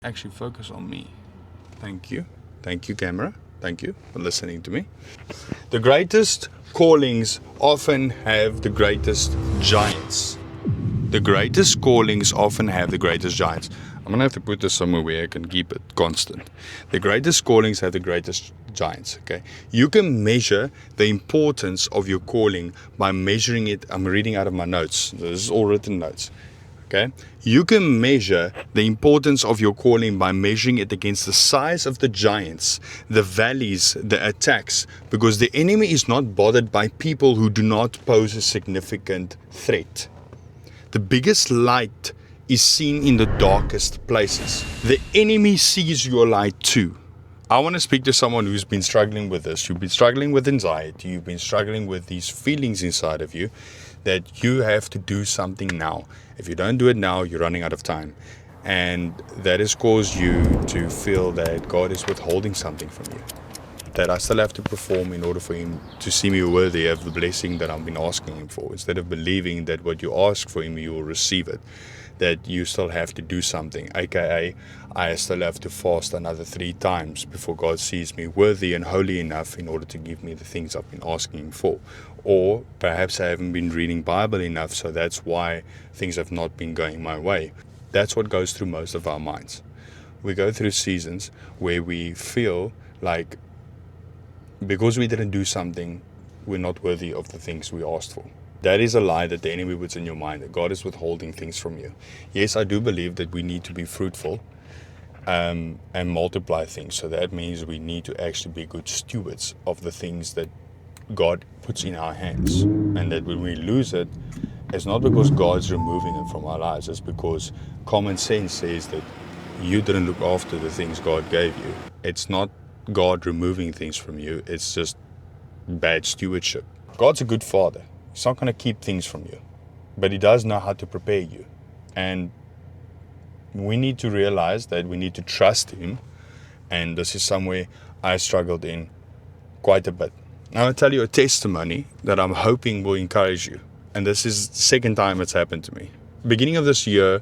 actually focus on me. Thank you. Thank you, camera. Thank you for listening to me. The greatest callings often have the greatest giants. The greatest callings often have the greatest giants. I'm going to have to put this somewhere where I can keep it constant. The greatest callings have the greatest giants, okay? You can measure the importance of your calling by measuring it. I'm reading out of my notes. This is all written notes, okay? You can measure the importance of your calling by measuring it against the size of the giants, the valleys, the attacks, because the enemy is not bothered by people who do not pose a significant threat. The biggest light is seen in the darkest places. The enemy sees your light too. I want to speak to someone who's been struggling with this. You've been struggling with anxiety. You've been struggling with these feelings inside of you that you have to do something now. If you don't do it now, you're running out of time. And that has caused you to feel that God is withholding something from you. That I still have to perform in order for Him to see me worthy of the blessing that I've been asking Him for. Instead of believing that what you ask for Him, you will receive it. That you still have to do something. AKA, I still have to fast another 3 times before God sees me worthy and holy enough in order to give me the things I've been asking Him for. Or perhaps I haven't been reading Bible enough, so that's why things have not been going my way. That's what goes through most of our minds. We go through seasons where we feel like because we didn't do something, we're not worthy of the things we asked for. That is a lie that the enemy puts in your mind, that God is withholding things from you. Yes, I do believe that we need to be fruitful and multiply things. So that means we need to actually be good stewards of the things that God puts in our hands. And that when we lose it, it's not because God's removing it from our lives. It's because common sense says that you didn't look after the things God gave you. It's not God removing things from you. It's just bad stewardship. God's a good father. He's not going to keep things from you, but He does know how to prepare you. And we need to realize that we need to trust Him. And this is somewhere I struggled in quite a bit. Now I'll tell you a testimony that I'm hoping will encourage you. And this is the second time it's happened to me. Beginning of this year,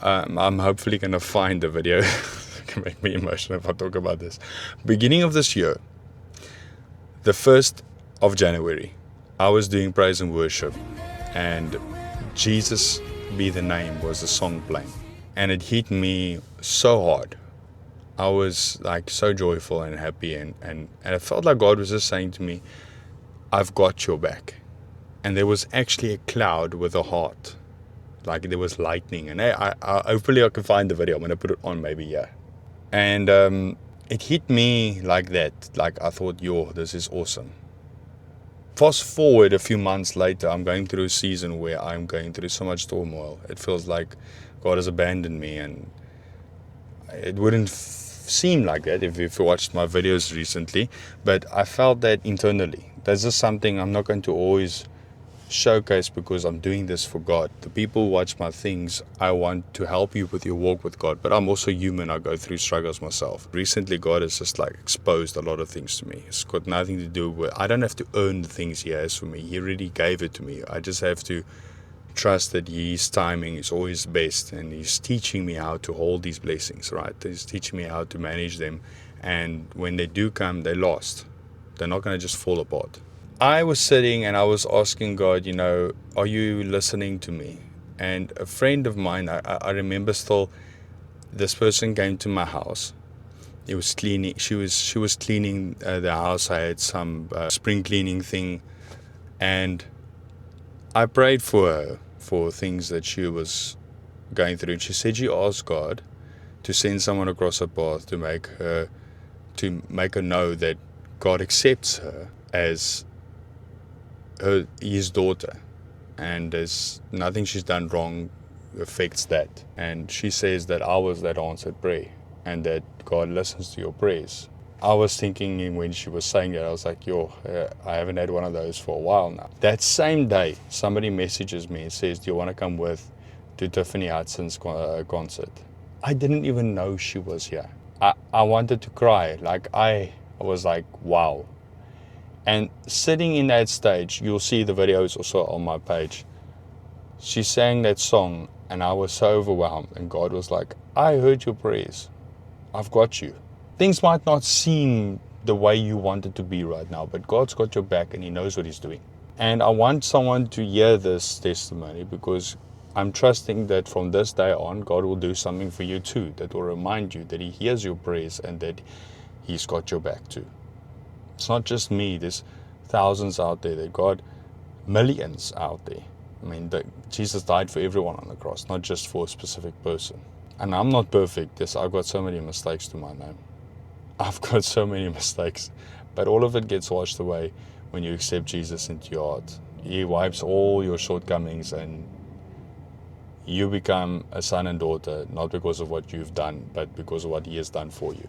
I'm hopefully going to find a video. It can make me emotional if I talk about this. Beginning of this year, the 1st of January, I was doing praise and worship, and Jesus Be the Name was the song playing. And it hit me so hard. I was like so joyful and happy, and I felt like God was just saying to me, I've got your back. And there was actually a cloud with a heart. Like there was lightning. And I hopefully I can find the video. I'm going to put it on maybe, yeah. And it hit me like that. Like I thought, this is awesome. Fast forward a few months later, I'm going through a season where I'm going through so much turmoil. It feels like God has abandoned me, and it wouldn't seem like that if you watched my videos recently, but I felt that internally. This is something I'm not going to always showcase because I'm doing this for God. The people who watch my things, I want to help you with your walk with God, but I'm also human. I go through struggles myself. Recently, God has just like exposed a lot of things to me. It's got nothing to do with, I don't have to earn the things He has for me. He already gave it to me. I just have to trust that His timing is always best, and He's teaching me how to hold these blessings, right? He's teaching me how to manage them, and when they do come, they last. They're not going to just fall apart. I was sitting and I was asking God, are you listening to me? And a friend of mine, I remember still, this person came to my house. He was cleaning. She was cleaning the house. I had some spring cleaning thing, and I prayed for her for things that she was going through. And she said she asked God to send someone across her path to make her know that God accepts her as His daughter, and there's nothing she's done wrong affects that. And she says that I was that answered prayer, and that God listens to your prayers. I was thinking when she was saying that, I was like, I haven't had one of those for a while now. That same day, somebody messages me and says, do you want to come to Tiffany Hudson's concert? I didn't even know she was here. I wanted to cry. Like I was like, wow. And sitting in that stage, you'll see the videos also on my page. She sang that song, And I was so overwhelmed. And God was like, I heard your prayers. I've got you. Things might not seem the way you want it to be right now, but God's got your back and He knows what He's doing. And I want someone to hear this testimony, because I'm trusting that from this day on, God will do something for you too, that will remind you that He hears your prayers and that He's got your back too. It's not just me. There's thousands out there. That God, millions out there. I mean, Jesus died for everyone on the cross, not just for a specific person. And I'm not perfect. I've got so many mistakes to my name. I've got so many mistakes. But all of it gets washed away when you accept Jesus into your heart. He wipes all your shortcomings and you become a son and daughter, not because of what you've done, but because of what He has done for you.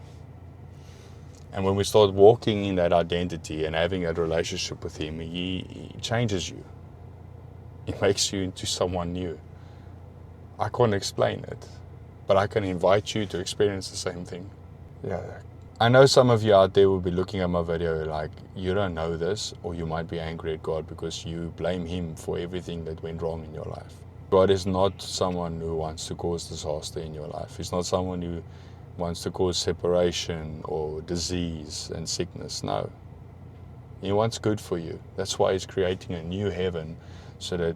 And when we start walking in that identity and having that relationship with Him, He changes you. He makes you into someone new. I can't explain it, but I can invite you to experience the same thing. Yeah. I know some of you out there will be looking at my video like, you don't know this, or you might be angry at God because you blame Him for everything that went wrong in your life. God is not someone who wants to cause disaster in your life. He's not someone who wants to cause separation or disease and sickness. No. He wants good for you. That's why He's creating a new heaven, so that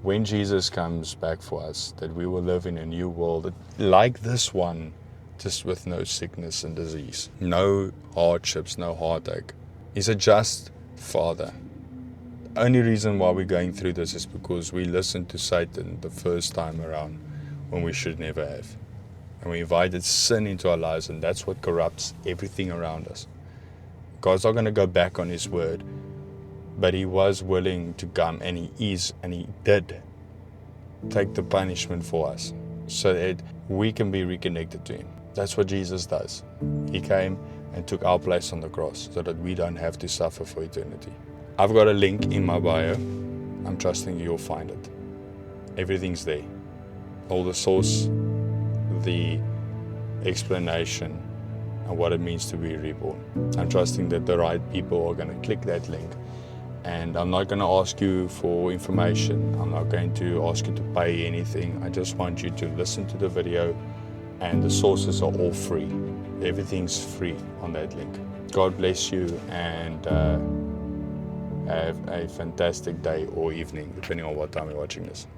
when Jesus comes back for us, that we will live in a new world like this one, just with no sickness and disease, no hardships, no heartache. He's a just Father. The only reason why we're going through this is because we listened to Satan the first time around when we should never have. And we invited sin into our lives, and that's what corrupts everything around us. God's not going to go back on His word, but He was willing to come, and He did take the punishment for us so that we can be reconnected to Him. That's what Jesus does. He came and took our place on the cross so that we don't have to suffer for eternity. I've got a link in my bio. I'm trusting you'll find it. Everything's there. All the source, the explanation, and what it means to be reborn. I'm trusting that the right people are going to click that link. And I'm not going to ask you for information. I'm not going to ask you to pay anything. I just want you to listen to the video, and the sources are all free. Everything's free on that link. God bless you, and have a fantastic day or evening, depending on what time you're watching this.